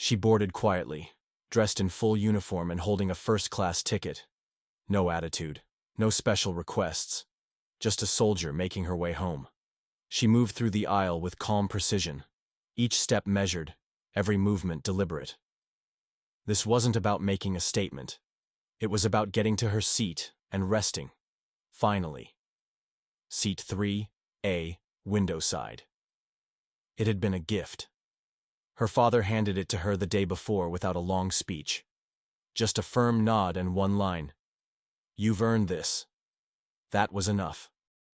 She boarded quietly, dressed in full uniform and holding a first-class ticket. No attitude, no special requests, just a soldier making her way home. She moved through the aisle with calm precision, each step measured, every movement deliberate. This wasn't about making a statement. It was about getting to her seat and resting. Finally. Seat 3A, window side. It had been a gift. Her father handed it to her the day before without a long speech. Just a firm nod and one line. "You've earned this." That was enough.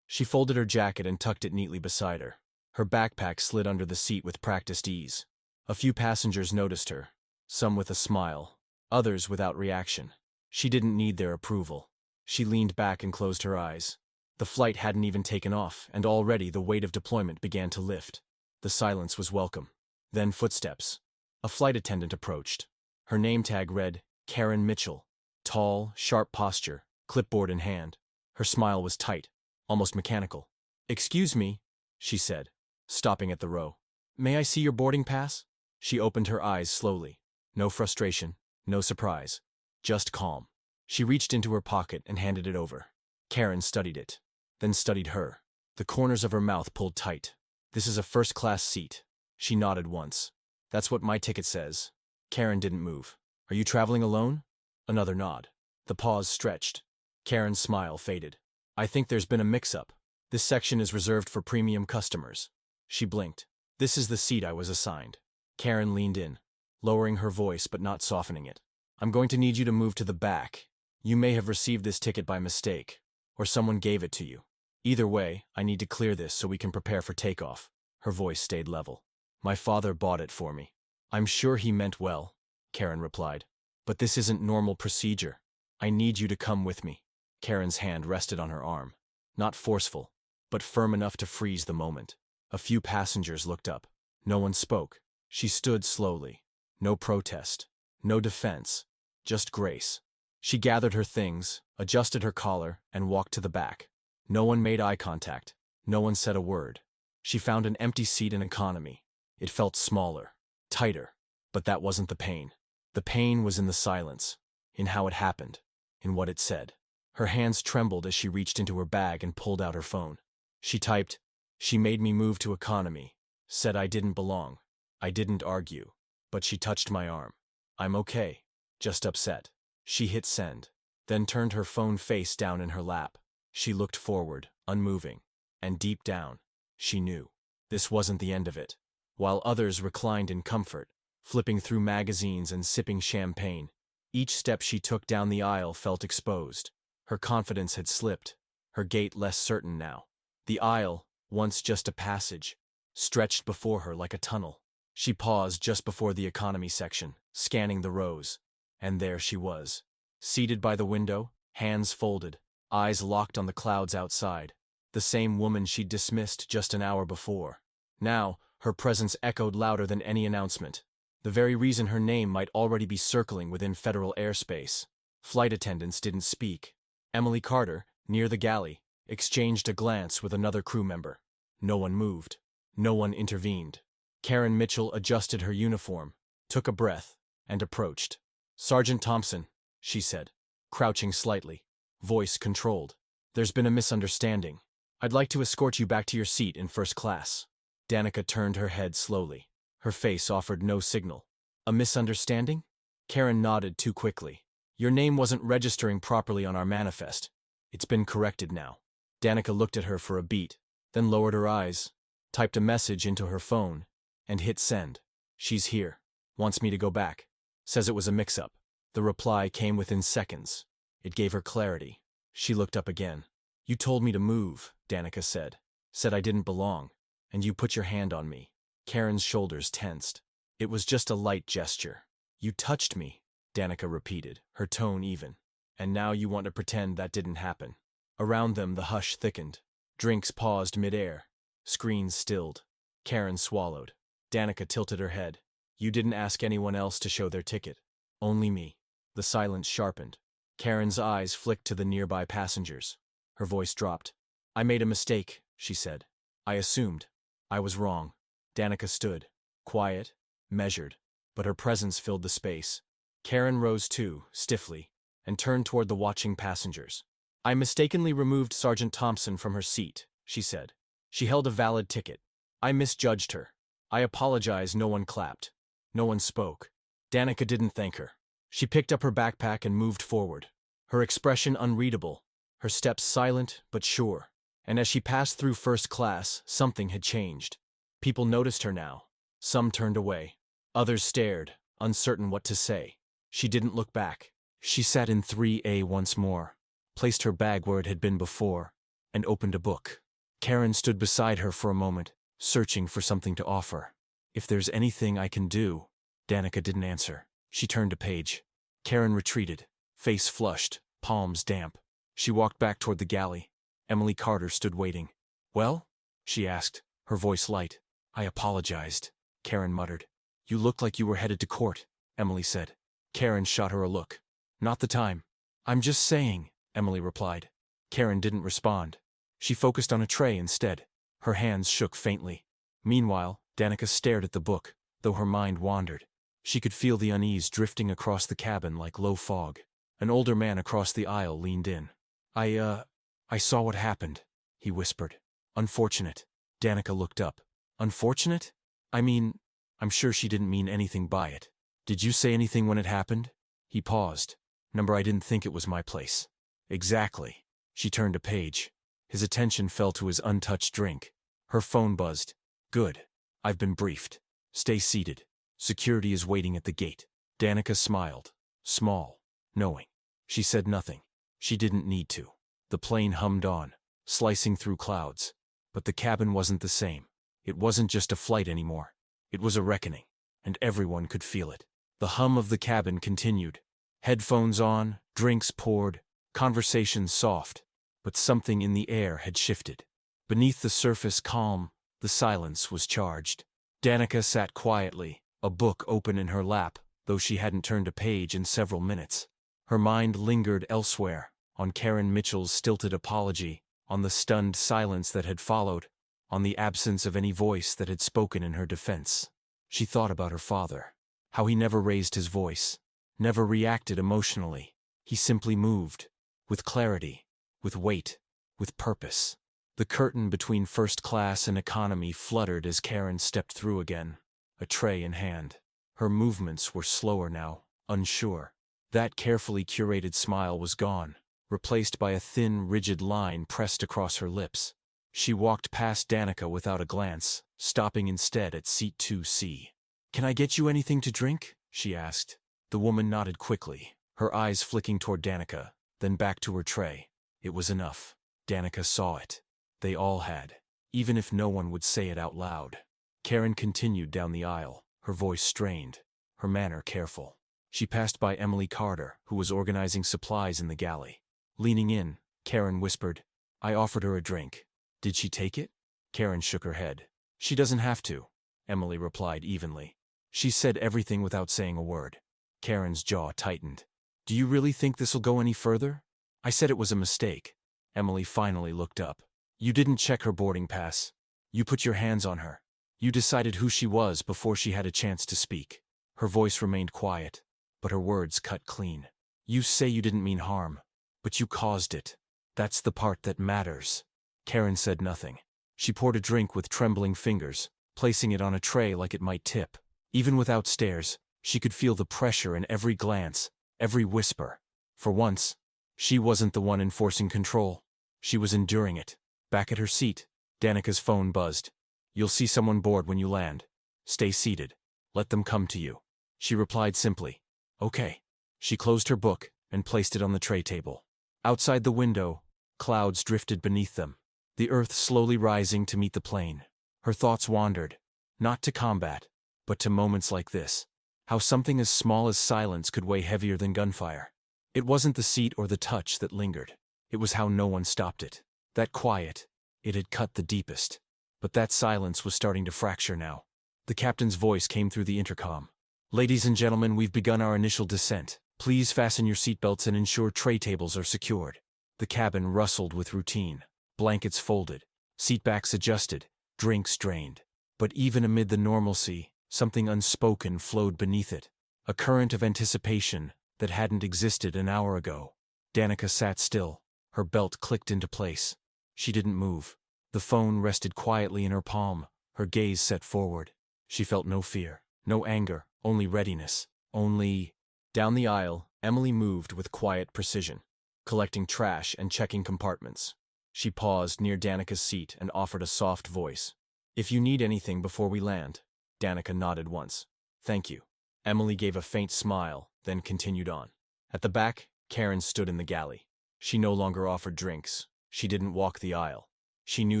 She folded her jacket and tucked it neatly beside her. Her backpack slid under the seat with practiced ease. A few passengers noticed her, some with a smile, others without reaction. She didn't need their approval. She leaned back and closed her eyes. The flight hadn't even taken off, and already the weight of deployment began to lift. The silence was welcome. Then footsteps. A flight attendant approached. Her name tag read, Karen Mitchell. Tall, sharp posture, clipboard in hand. Her smile was tight, almost mechanical. "Excuse me," she said, stopping at the row. "May I see your boarding pass?" She opened her eyes slowly. No frustration, no surprise, just calm. She reached into her pocket and handed it over. Karen studied it, then studied her. The corners of her mouth pulled tight. "This is a first-class seat." She nodded once. "That's what my ticket says." Karen didn't move. "Are you traveling alone?" Another nod. The pause stretched. Karen's smile faded. "I think there's been a mix-up. This section is reserved for premium customers." She blinked. "This is the seat I was assigned." Karen leaned in, lowering her voice but not softening it. "I'm going to need you to move to the back. You may have received this ticket by mistake, or someone gave it to you. Either way, I need to clear this so we can prepare for takeoff." Her voice stayed level. "My father bought it for me." "I'm sure he meant well," Karen replied. "But this isn't normal procedure. I need you to come with me." Karen's hand rested on her arm. Not forceful, but firm enough to freeze the moment. A few passengers looked up. No one spoke. She stood slowly. No protest. No defense. Just grace. She gathered her things, adjusted her collar, and walked to the back. No one made eye contact. No one said a word. She found an empty seat in economy. It felt smaller, tighter, but that wasn't the pain. The pain was in the silence, in how it happened, in what it said. Her hands trembled as she reached into her bag and pulled out her phone. She typed, "She made me move to economy, said I didn't belong. I didn't argue, but she touched my arm. I'm okay, just upset." She hit send, then turned her phone face down in her lap. She looked forward, unmoving, and deep down, she knew. This wasn't the end of it. While others reclined in comfort, flipping through magazines and sipping champagne, each step she took down the aisle felt exposed. Her confidence had slipped, her gait less certain now. The aisle, once just a passage, stretched before her like a tunnel. She paused just before the economy section, scanning the rows, and there she was, seated by the window, hands folded, eyes locked on the clouds outside. The same woman she'd dismissed just an hour before. Now, her presence echoed louder than any announcement. The very reason her name might already be circling within federal airspace. Flight attendants didn't speak. Emily Carter, near the galley, exchanged a glance with another crew member. No one moved. No one intervened. Karen Mitchell adjusted her uniform, took a breath, and approached. "Sergeant Thompson," she said, crouching slightly, voice controlled. "There's been a misunderstanding. I'd like to escort you back to your seat in first class." Danica turned her head slowly. Her face offered no signal. "A misunderstanding?" Karen nodded too quickly. "Your name wasn't registering properly on our manifest. It's been corrected now." Danica looked at her for a beat, then lowered her eyes, typed a message into her phone, and hit send. "She's here. Wants me to go back. Says it was a mix-up." The reply came within seconds. It gave her clarity. She looked up again. "You told me to move," Danica said. "Said I didn't belong. And you put your hand on me." Karen's shoulders tensed. "It was just a light gesture." "You touched me," Danica repeated, her tone even. "And now you want to pretend that didn't happen." Around them the hush thickened. Drinks paused mid-air. Screens stilled. Karen swallowed. Danica tilted her head. "You didn't ask anyone else to show their ticket. Only me." The silence sharpened. Karen's eyes flicked to the nearby passengers. Her voice dropped. "I made a mistake," she said. "I assumed. I was wrong." Danica stood, quiet, measured. but her presence filled the space. Karen rose too, stiffly, and turned toward the watching passengers. "I mistakenly removed Sergeant Thompson from her seat," she said. "She held a valid ticket. I misjudged her. I apologize." No one clapped. No one spoke. Danica didn't thank her. She picked up her backpack and moved forward, her expression unreadable, her steps silent but sure. And as she passed through first class, something had changed. People noticed her now. Some turned away. Others stared, uncertain what to say. She didn't look back. She sat in 3A once more, placed her bag where it had been before, and opened a book. Karen stood beside her for a moment, searching for something to offer. "If there's anything I can do." Danica didn't answer. She turned a page. Karen retreated, face flushed, palms damp. She walked back toward the galley. Emily Carter stood waiting. "Well?" she asked, her voice light. "I apologized," Karen muttered. "You looked like you were headed to court," Emily said. Karen shot her a look. "Not the time." "I'm just saying," Emily replied. Karen didn't respond. She focused on a tray instead. Her hands shook faintly. Meanwhile, Danica stared at the book, though her mind wandered. She could feel the unease drifting across the cabin like low fog. An older man across the aisle leaned in. I saw what happened," he whispered. "Unfortunate." Danica looked up. "Unfortunate? I mean, I'm sure she didn't mean anything by it. Did you say anything when it happened?" He paused. "I didn't think it was my place." "Exactly." She turned a page. His attention fell to his untouched drink. Her phone buzzed. "Good. I've been briefed. Stay seated. Security is waiting at the gate." Danica smiled. Small. Knowing. She said nothing. She didn't need to. The plane hummed on, slicing through clouds. But the cabin wasn't the same. It wasn't just a flight anymore. It was a reckoning. And everyone could feel it. The hum of the cabin continued. Headphones on, drinks poured, conversations soft. But something in the air had shifted. Beneath the surface calm, the silence was charged. Danica sat quietly, a book open in her lap, though she hadn't turned a page in several minutes. Her mind lingered elsewhere, on Karen Mitchell's stilted apology, on the stunned silence that had followed, on the absence of any voice that had spoken in her defense. She thought about her father. How he never raised his voice, never reacted emotionally. He simply moved, with clarity, with weight, with purpose. The curtain between first class and economy fluttered as Karen stepped through again, a tray in hand. Her movements were slower now, unsure. That carefully curated smile was gone, replaced by a thin, rigid line pressed across her lips. She walked past Danica without a glance, stopping instead at seat 2C. "Can I get you anything to drink?" she asked. The woman nodded quickly, her eyes flicking toward Danica, then back to her tray. It was enough. Danica saw it. They all had, even if no one would say it out loud. Karen continued down the aisle, her voice strained, her manner careful. She passed by Emily Carter, who was organizing supplies in the galley. Leaning in, Karen whispered, "I offered her a drink. Did she take it?" Karen shook her head. "She doesn't have to," Emily replied evenly. "She said everything without saying a word." Karen's jaw tightened. "Do you really think this'll go any further?" "I said it was a mistake." Emily finally looked up. "You didn't check her boarding pass. You put your hands on her. You decided who she was before she had a chance to speak." Her voice remained quiet, but her words cut clean. "You say you didn't mean harm, but you caused it. That's the part that matters." Karen said nothing. She poured a drink with trembling fingers, placing it on a tray like it might tip. Even without stares, she could feel the pressure in every glance, every whisper. For once, she wasn't the one enforcing control. She was enduring it. Back at her seat, Danica's phone buzzed. "You'll see someone board when you land. Stay seated. Let them come to you." She replied simply, "Okay." She closed her book and placed it on the tray table. Outside the window, clouds drifted beneath them, the earth slowly rising to meet the plane. Her thoughts wandered, not to combat, but to moments like this. How something as small as silence could weigh heavier than gunfire. It wasn't the seat or the touch that lingered. It was how no one stopped it. That quiet, it had cut the deepest. But that silence was starting to fracture now. The captain's voice came through the intercom. "Ladies and gentlemen, we've begun our initial descent. Please fasten your seatbelts and ensure tray tables are secured." The cabin rustled with routine. Blankets folded, seatbacks adjusted, drinks drained. But even amid the normalcy, Something unspoken flowed beneath it, a current of anticipation that hadn't existed an hour ago. Danica sat still, her belt clicked into place. She didn't move. The phone rested quietly in her palm, her gaze set forward. She felt no fear, no anger, only readiness, only… Down the aisle, Emily moved with quiet precision, collecting trash and checking compartments. She paused near Danica's seat and offered a soft voice. "If you need anything before we land." Danica nodded once. "Thank you." Emily gave a faint smile, then continued on. At the back, Karen stood in the galley. She no longer offered drinks. She didn't walk the aisle. She knew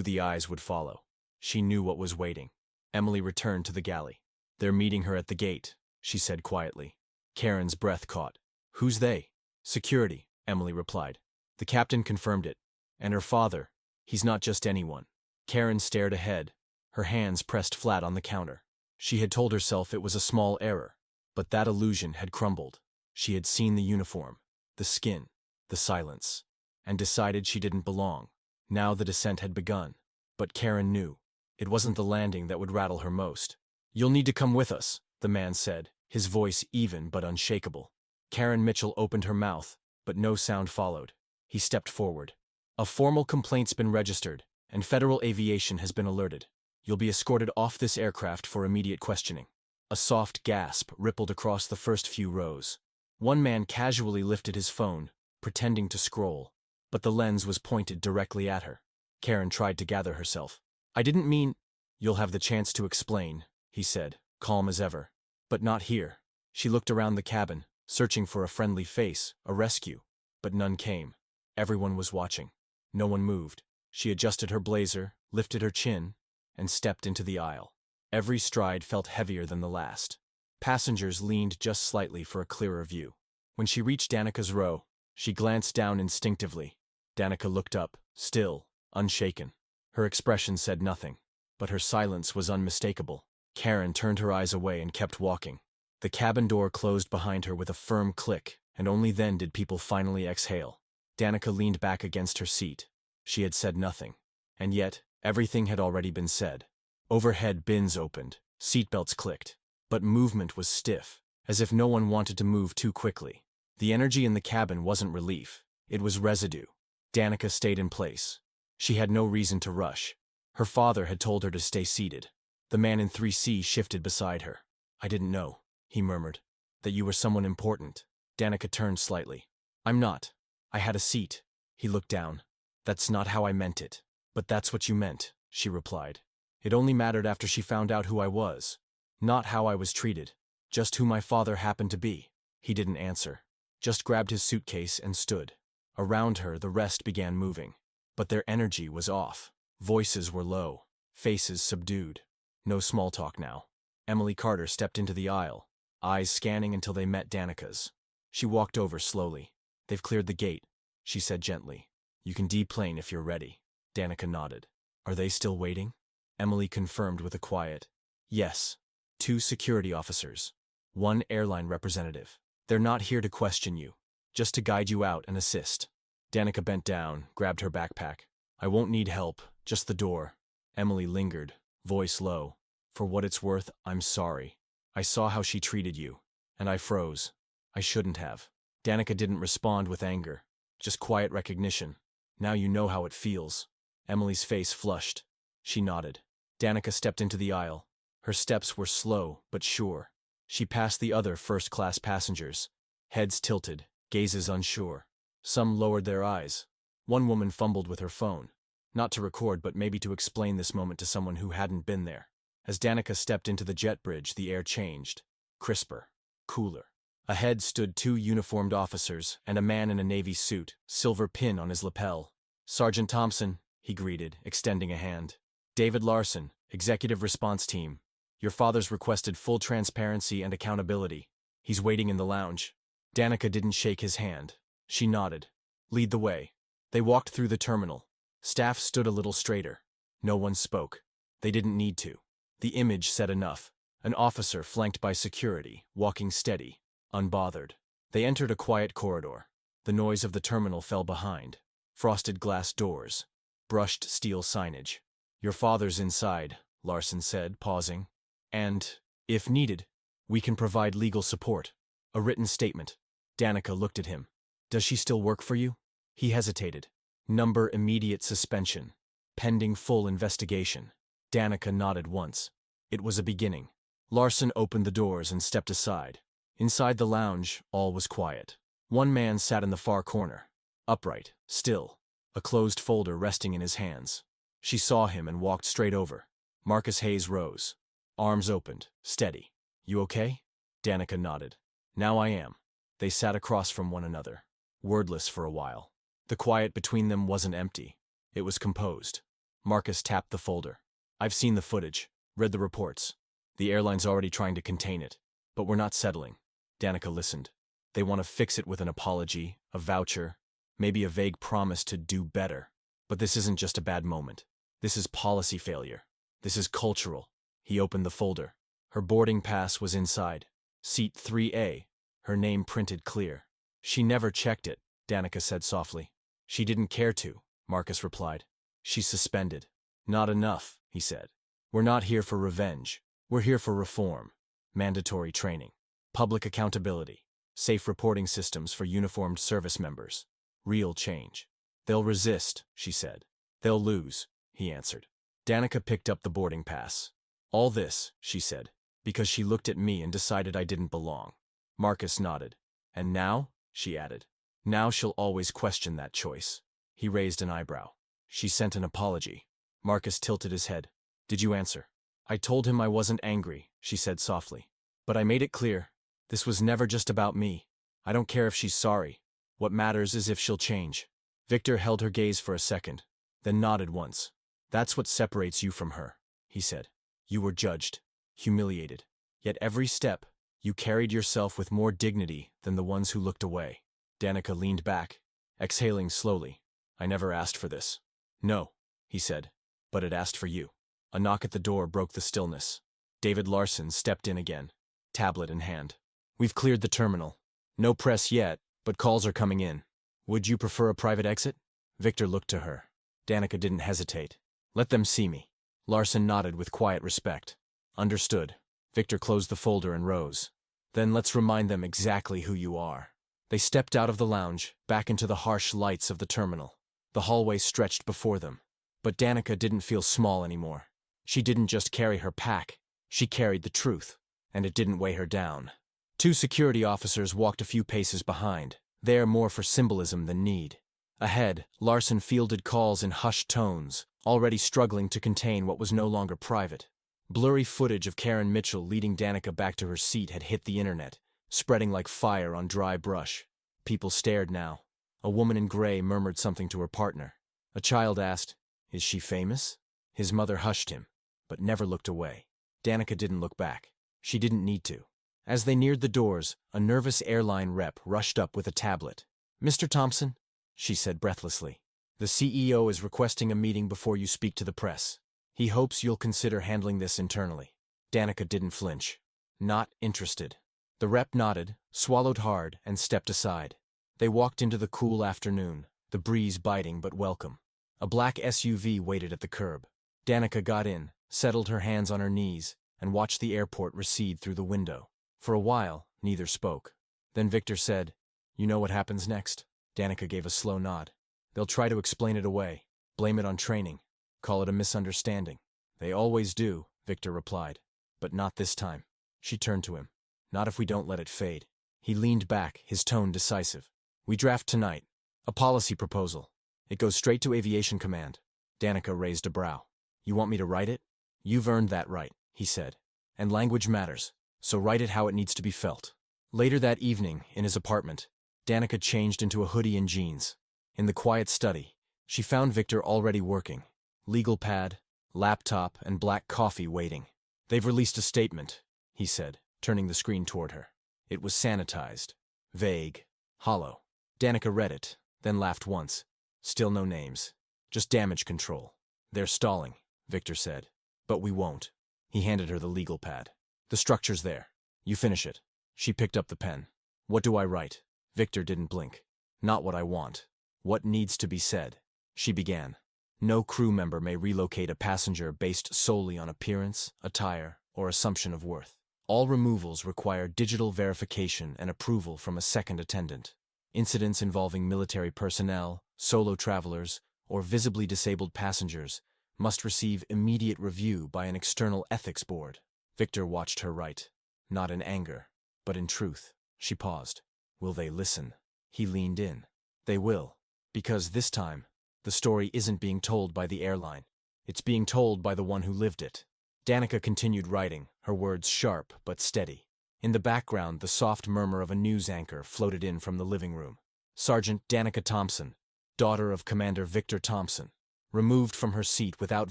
the eyes would follow. She knew what was waiting. Emily returned to the galley. "They're meeting her at the gate," she said quietly. Karen's breath caught. "Who's they?" "Security," Emily replied. The captain confirmed it. "And her father. He's not just anyone." Karen stared ahead, her hands pressed flat on the counter. She had told herself it was a small error, but that illusion had crumbled. She had seen the uniform, the skin, the silence, and decided she didn't belong. Now the descent had begun. But Karen knew. It wasn't the landing that would rattle her most. "You'll need to come with us," the man said, his voice even but unshakable. Karen Mitchell opened her mouth, but no sound followed. He stepped forward. "A formal complaint's been registered, and Federal Aviation has been alerted. You'll be escorted off this aircraft for immediate questioning." A soft gasp rippled across the first few rows. One man casually lifted his phone, pretending to scroll, but the lens was pointed directly at her. Karen tried to gather herself. "I didn't mean—" "You'll have the chance to explain," he said, calm as ever. "But not here." She looked around the cabin, searching for a friendly face, a rescue. But none came. Everyone was watching. No one moved. She adjusted her blazer, lifted her chin, and stepped into the aisle. Every stride felt heavier than the last. Passengers leaned just slightly for a clearer view. When she reached Danica's row, she glanced down instinctively. Danica looked up, still, unshaken. Her expression said nothing, but her silence was unmistakable. Karen turned her eyes away and kept walking. The cabin door closed behind her with a firm click, and only then did people finally exhale. Danica leaned back against her seat. She had said nothing. And yet, everything had already been said. Overhead bins opened, seatbelts clicked, but movement was stiff, as if no one wanted to move too quickly. The energy in the cabin wasn't relief, it was residue. Danica stayed in place. She had no reason to rush. Her father had told her to stay seated. The man in 3C shifted beside her. "I didn't know," he murmured, "that you were someone important." Danica turned slightly. "I'm not. I had a seat." He looked down. "That's not how I meant it." "But that's what you meant," she replied. "It only mattered after she found out who I was. Not how I was treated. Just who my father happened to be." He didn't answer. Just grabbed his suitcase and stood. Around her, the rest began moving. But their energy was off. Voices were low. Faces subdued. No small talk now. Emily Carter stepped into the aisle, eyes scanning until they met Danica's. She walked over slowly. "They've cleared the gate," she said gently. "You can deplane if you're ready." Danica nodded. "Are they still waiting?" Emily confirmed with a quiet, "Yes. 2 security officers. 1 airline representative. They're not here to question you, just to guide you out and assist." Danica bent down, grabbed her backpack. "I won't need help, just the door." Emily lingered, voice low. "For what it's worth, I'm sorry. I saw how she treated you, and I froze. I shouldn't have." Danica didn't respond with anger, just quiet recognition. "Now you know how it feels." Emily's face flushed. She nodded. Danica stepped into the aisle. Her steps were slow but sure. She passed the other first-class passengers, heads tilted, gazes unsure. Some lowered their eyes. One woman fumbled with her phone, not to record but maybe to explain this moment to someone who hadn't been there. As Danica stepped into the jet bridge, the air changed. Crisper. Cooler. Ahead stood 2 uniformed officers and a man in a Navy suit, silver pin on his lapel. "Sergeant Thompson," he greeted, extending a hand. "David Larson, Executive Response Team. Your father's requested full transparency and accountability. He's waiting in the lounge." Danica didn't shake his hand. She nodded. "Lead the way." They walked through the terminal. Staff stood a little straighter. No one spoke. They didn't need to. The image said enough. An officer flanked by security, walking steady, unbothered. They entered a quiet corridor. The noise of the terminal fell behind. Frosted glass doors. Brushed steel signage. "Your father's inside," Larson said, pausing. "And If needed, we can provide legal support. A written statement. Danica looked at him. Does she still work for you? He hesitated. Number immediate suspension. Pending full investigation. Danica nodded once. It was a beginning. Larson opened the doors and stepped aside. Inside the lounge, all was quiet. One man sat in the far corner. Upright, still. A closed folder resting in his hands. She saw him and walked straight over. Marcus Hayes rose. Arms opened, steady. You okay? Danica nodded. Now I am. They sat across from one another, wordless for a while. The quiet between them wasn't empty. It was composed. Marcus tapped the folder. I've seen the footage, read the reports. The airline's already trying to contain it, but we're not settling. Danica listened. They want to fix it with an apology, a voucher, maybe a vague promise to do better. But this isn't just a bad moment. This is policy failure. This is cultural. He opened the folder. Her boarding pass was inside. Seat 3A. Her name printed clear. She never checked it, Danica said softly. She didn't care to, Marcus replied. She's suspended. Not enough, he said. We're not here for revenge. We're here for reform. Mandatory training. Public accountability. Safe reporting systems for uniformed service members. Real change. They'll resist, she said. They'll lose, he answered. Danica picked up the boarding pass. All this, she said, because she looked at me and decided I didn't belong. Marcus nodded. And now, she added, now she'll always question that choice. He raised an eyebrow. She sent an apology. Marcus tilted his head. Did you answer? I told him I wasn't angry, she said softly. But I made it clear. This was never just about me. I don't care if she's sorry. What matters is if she'll change. Victor held her gaze for a second, then nodded once. That's what separates you from her, he said. You were judged, humiliated. Yet every step, you carried yourself with more dignity than the ones who looked away. Danica leaned back, exhaling slowly. I never asked for this. No, he said, but it asked for you. A knock at the door broke the stillness. David Larson stepped in again, tablet in hand. We've cleared the terminal. No press yet, but calls are coming in. Would you prefer a private exit? Victor looked to her. Danica didn't hesitate. Let them see me. Larson nodded with quiet respect. Understood. Victor closed the folder and rose. Then let's remind them exactly who you are. They stepped out of the lounge, back into the harsh lights of the terminal. The hallway stretched before them. But Danica didn't feel small anymore. She didn't just carry her pack. She carried the truth. And it didn't weigh her down. Two security officers walked a few paces behind, there more for symbolism than need. Ahead, Larson fielded calls in hushed tones, already struggling to contain what was no longer private. Blurry footage of Karen Mitchell leading Danica back to her seat had hit the internet, spreading like fire on dry brush. People stared now. A woman in gray murmured something to her partner. A child asked, "Is she famous?" His mother hushed him, but never looked away. Danica didn't look back. She didn't need to. As they neared the doors, a nervous airline rep rushed up with a tablet. "Mr. Thompson," she said breathlessly, "the CEO is requesting a meeting before you speak to the press. He hopes you'll consider handling this internally." Danica didn't flinch. Not interested. The rep nodded, swallowed hard, and stepped aside. They walked into the cool afternoon, the breeze biting but welcome. A black SUV waited at the curb. Danica got in, settled her hands on her knees, and watched the airport recede through the window. For a while, neither spoke. Then Victor said, "You know what happens next?" Danica gave a slow nod. "They'll try to explain it away, blame it on training, call it a misunderstanding." "They always do," Victor replied. "But not this time." She turned to him. "Not if we don't let it fade." He leaned back, his tone decisive. "We draft tonight. A policy proposal. It goes straight to Aviation Command." Danica raised a brow. "You want me to write it?" "You've earned that right," he said. "And language matters. So write it how it needs to be felt." Later that evening, in his apartment, Danica changed into a hoodie and jeans. In the quiet study, she found Victor already working. Legal pad, laptop, and black coffee waiting. "They've released a statement," he said, turning the screen toward her. It was sanitized, vague, hollow. Danica read it, then laughed once. Still no names. Just damage control. "They're stalling," Victor said. "But we won't." He handed her the legal pad. "The structure's there. You finish it." She picked up the pen. "What do I write?" Victor didn't blink. "Not what I want. What needs to be said." She began. "No crew member may relocate a passenger based solely on appearance, attire, or assumption of worth. All removals require digital verification and approval from a second attendant. Incidents involving military personnel, solo travelers, or visibly disabled passengers must receive immediate review by an external ethics board. Victor watched her write, not in anger, but in truth. She paused. Will they listen? He leaned in. They will. Because this time, the story isn't being told by the airline. It's being told by the one who lived it. Danica continued writing, her words sharp but steady. In the background, the soft murmur of a news anchor floated in from the living room. Sergeant Danica Thompson, daughter of Commander Victor Thompson, removed from her seat without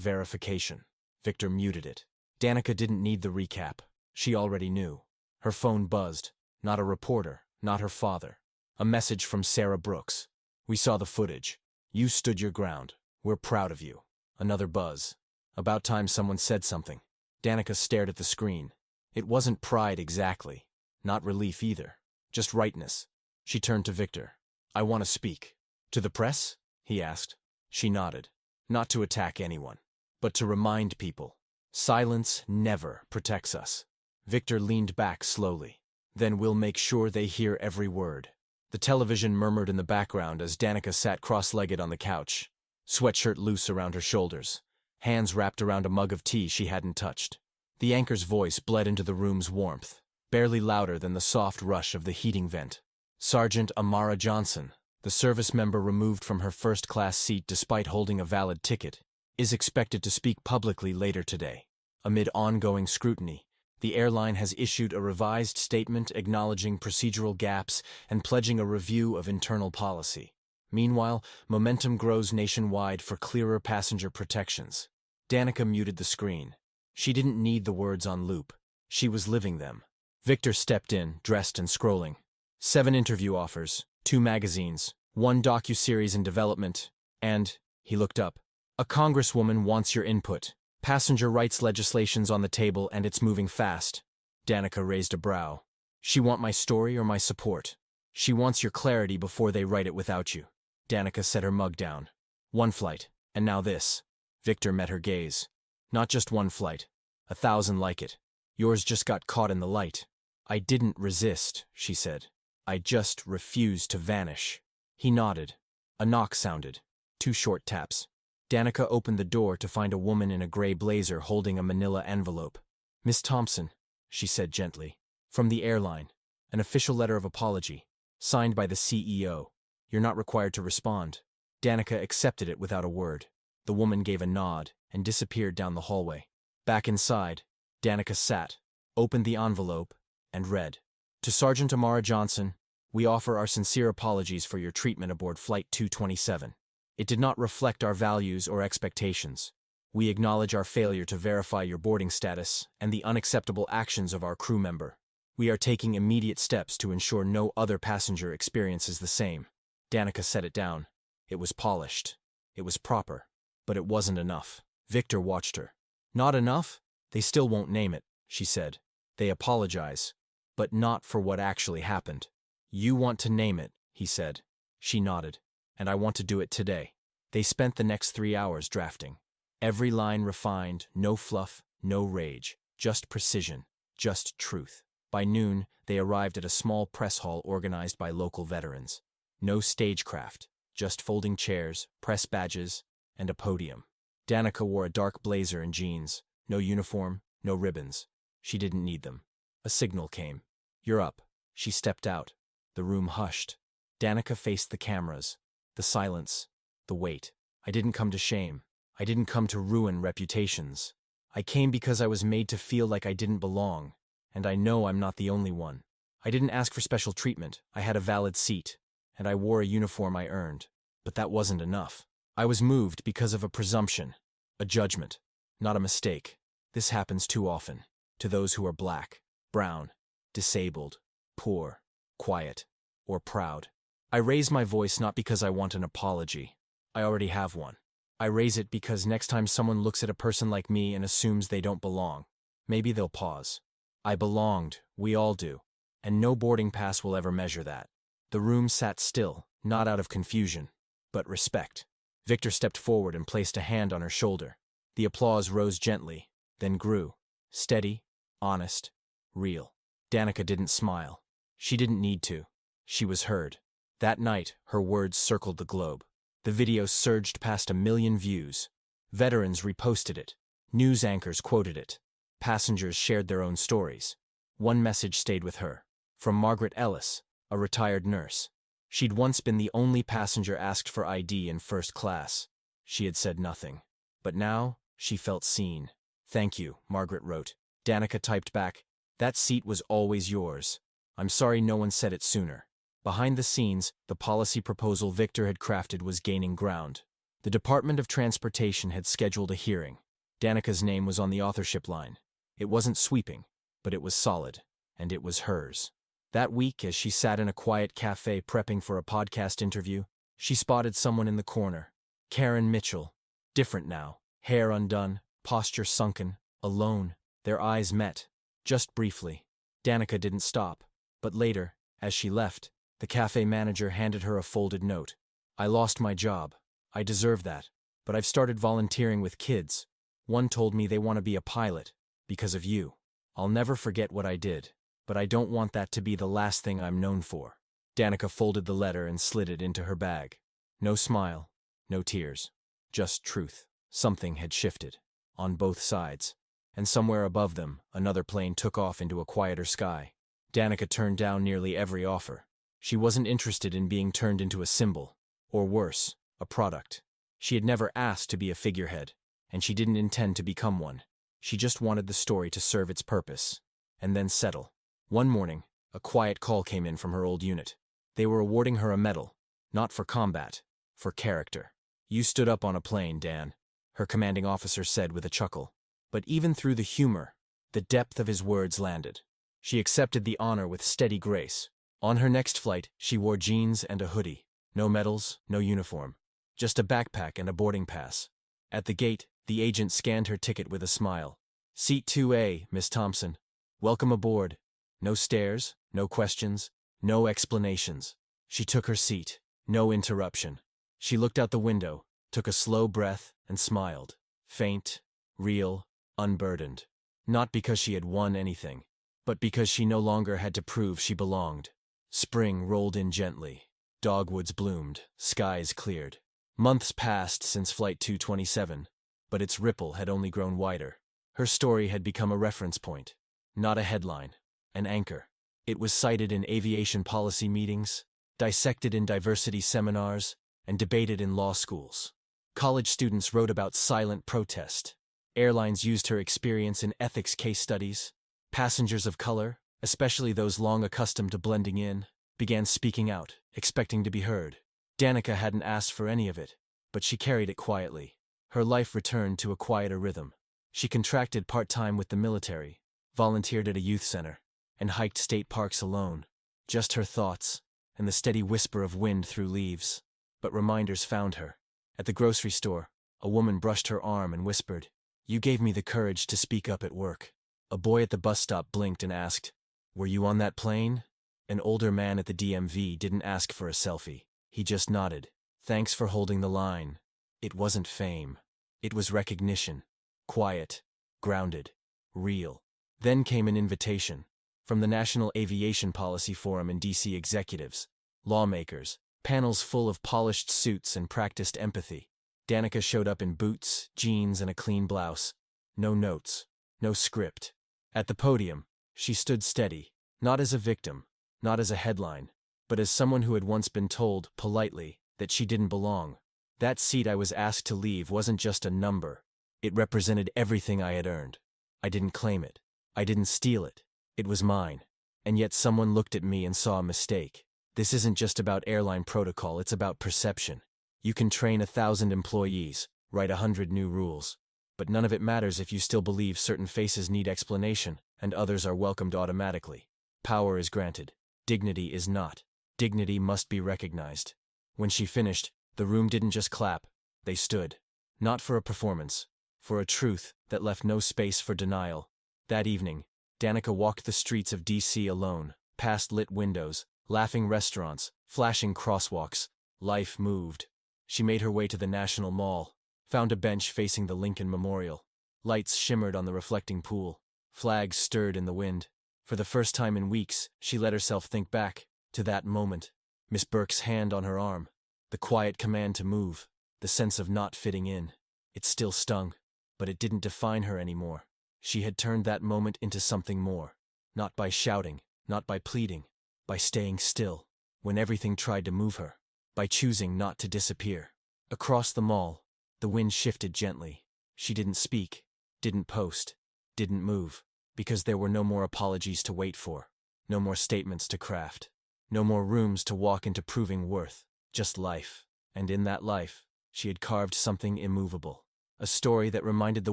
verification. Victor muted it. Danica didn't need the recap. She already knew. Her phone buzzed. Not a reporter, not her father. A message from Sarah Brooks. We saw the footage. You stood your ground. We're proud of you. Another buzz. About time someone said something. Danica stared at the screen. It wasn't pride exactly. Not relief either. Just rightness. She turned to Victor. I want to speak. To the press? He asked. She nodded. Not to attack anyone, but to remind people. Silence never protects us. Victor leaned back slowly. Then we'll make sure they hear every word. The television murmured in the background as Danica sat cross-legged on the couch, sweatshirt loose around her shoulders, hands wrapped around a mug of tea she hadn't touched. The anchor's voice bled into the room's warmth, barely louder than the soft rush of the heating vent. Sergeant Amara Johnson, the service member removed from her first-class seat despite holding a valid ticket, is expected to speak publicly later today. Amid ongoing scrutiny, the airline has issued a revised statement acknowledging procedural gaps and pledging a review of internal policy. Meanwhile, momentum grows nationwide for clearer passenger protections. Danica muted the screen. She didn't need the words on loop. She was living them. Victor stepped in, dressed and scrolling. 7 interview offers, 2 magazines, 1 docuseries in development, and, he looked up, a congresswoman wants your input. Passenger rights legislation's on the table and it's moving fast. Danica raised a brow. She want my story or my support? She wants your clarity before they write it without you. Danica set her mug down. 1 flight, and now this. Victor met her gaze. Not just 1 flight. 1,000 like it. Yours just got caught in the light. I didn't resist, she said. I just refused to vanish. He nodded. A knock sounded. 2 short taps. Danica opened the door to find a woman in a gray blazer holding a manila envelope. Miss Thompson, she said gently. From the airline. An official letter of apology. Signed by the CEO. You're not required to respond. Danica accepted it without a word. The woman gave a nod and disappeared down the hallway. Back inside, Danica sat, opened the envelope, and read. To Sergeant Amara Johnson, we offer our sincere apologies for your treatment aboard Flight 227. It did not reflect our values or expectations. We acknowledge our failure to verify your boarding status and the unacceptable actions of our crew member. We are taking immediate steps to ensure no other passenger experiences the same. Danica set it down. It was polished. It was proper. But it wasn't enough. Victor watched her. Not enough? They still won't name it, she said. They apologize. But not for what actually happened. You want to name it, he said. She nodded. And I want to do it today. They spent the next 3 hours drafting. Every line refined, no fluff, no rage, just precision, just truth. By noon, they arrived at a small press hall organized by local veterans. No stagecraft, just folding chairs, press badges, and a podium. Danica wore a dark blazer and jeans. No uniform, no ribbons. She didn't need them. A signal came. You're up. She stepped out. The room hushed. Danica faced the cameras. The silence. The weight. I didn't come to shame. I didn't come to ruin reputations. I came because I was made to feel like I didn't belong. And I know I'm not the only one. I didn't ask for special treatment. I had a valid seat. And I wore a uniform I earned. But that wasn't enough. I was moved because of a presumption. A judgment. Not a mistake. This happens too often. To those who are black, brown, disabled, poor, quiet, or proud. I raise my voice not because I want an apology. I already have one. I raise it because next time someone looks at a person like me and assumes they don't belong, maybe they'll pause. I belonged, we all do, and no boarding pass will ever measure that. The room sat still, not out of confusion, but respect. Victor stepped forward and placed a hand on her shoulder. The applause rose gently, then grew. Steady, honest, real. Danica didn't smile. She didn't need to. She was heard. That night, her words circled the globe. The video surged past 1 million views. Veterans reposted it. News anchors quoted it. Passengers shared their own stories. One message stayed with her. From Margaret Ellis, a retired nurse. She'd once been the only passenger asked for ID in first class. She had said nothing. But now, she felt seen. "Thank you," Margaret wrote. Danica typed back, "That seat was always yours. I'm sorry no one said it sooner." Behind the scenes, the policy proposal Victor had crafted was gaining ground. The Department of Transportation had scheduled a hearing. Danica's name was on the authorship line. It wasn't sweeping, but it was solid, and it was hers. That week, as she sat in a quiet cafe prepping for a podcast interview, she spotted someone in the corner. Karen Mitchell. Different now. Hair undone, posture sunken, alone. Their eyes met. Just briefly. Danica didn't stop. But later, as she left, the cafe manager handed her a folded note. "I lost my job. I deserve that. But I've started volunteering with kids. One told me they want to be a pilot. Because of you. I'll never forget what I did. But I don't want that to be the last thing I'm known for." Danica folded the letter and slid it into her bag. No smile. No tears. Just truth. Something had shifted. On both sides. And somewhere above them, another plane took off into a quieter sky. Danica turned down nearly every offer. She wasn't interested in being turned into a symbol. Or worse, a product. She had never asked to be a figurehead. And she didn't intend to become one. She just wanted the story to serve its purpose. And then settle. One morning, a quiet call came in from her old unit. They were awarding her a medal. Not for combat. For character. "You stood up on a plane, Dan," her commanding officer said with a chuckle. But even through the humor, the depth of his words landed. She accepted the honor with steady grace. On her next flight, she wore jeans and a hoodie. No medals, no uniform. Just a backpack and a boarding pass. At the gate, the agent scanned her ticket with a smile. "Seat 2A, Miss Thompson. Welcome aboard." No stares, no questions, no explanations. She took her seat. No interruption. She looked out the window, took a slow breath, and smiled. Faint, real, unburdened. Not because she had won anything, but because she no longer had to prove she belonged. Spring rolled in gently. Dogwoods bloomed, skies cleared. Months passed since Flight 227, but its ripple had only grown wider. Her story had become a reference point. Not a headline. An anchor. It was cited in aviation policy meetings, dissected in diversity seminars, and debated in law schools. College students wrote about silent protest. Airlines used her experience in ethics case studies. Passengers of color, especially those long accustomed to blending in, began speaking out, expecting to be heard. Danica hadn't asked for any of it, but she carried it quietly. Her life returned to a quieter rhythm. She contracted part-time with the military, volunteered at a youth center, and hiked state parks alone. Just her thoughts, and the steady whisper of wind through leaves. But reminders found her. At the grocery store, a woman brushed her arm and whispered, "You gave me the courage to speak up at work." A boy at the bus stop blinked and asked, "Were you on that plane?" An older man at the DMV didn't ask for a selfie. He just nodded. "Thanks for holding the line." It wasn't fame. It was recognition. Quiet, grounded, real. Then came an invitation. From the National Aviation Policy Forum and DC executives, lawmakers, panels full of polished suits and practiced empathy. Danica showed up in boots, jeans, and a clean blouse. No notes. No script. At the podium, she stood steady, not as a victim, not as a headline, but as someone who had once been told, politely, that she didn't belong. That seat I was asked to leave wasn't just a number. It represented everything I had earned. I didn't claim it. I didn't steal it. It was mine. And yet someone looked at me and saw a mistake. This isn't just about airline protocol, it's about perception. You can train 1,000 employees, write 100 new rules, but none of it matters if you still believe certain faces need explanation and others are welcomed automatically. Power is granted. Dignity is not. Dignity must be recognized. When she finished, the room didn't just clap, they stood. Not for a performance, for a truth that left no space for denial. That evening, Danica walked the streets of DC alone, past lit windows, laughing restaurants, flashing crosswalks. Life moved. She made her way to the National Mall, found a bench facing the Lincoln Memorial. Lights shimmered on the reflecting pool. Flags stirred in the wind. For the first time in weeks, she let herself think back to that moment. Miss Burke's hand on her arm, the quiet command to move, the sense of not fitting in. It still stung, but it didn't define her anymore. She had turned that moment into something more. Not by shouting, not by pleading, by staying still when everything tried to move her, by choosing not to disappear. Across the mall, the wind shifted gently. She didn't speak, didn't post, didn't move, because there were no more apologies to wait for, no more statements to craft, no more rooms to walk into proving worth, just life. And in that life, she had carved something immovable. A story that reminded the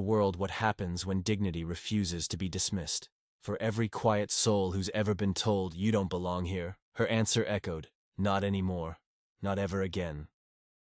world what happens when dignity refuses to be dismissed. For every quiet soul who's ever been told, "You don't belong here," her answer echoed, "Not anymore. Not ever again."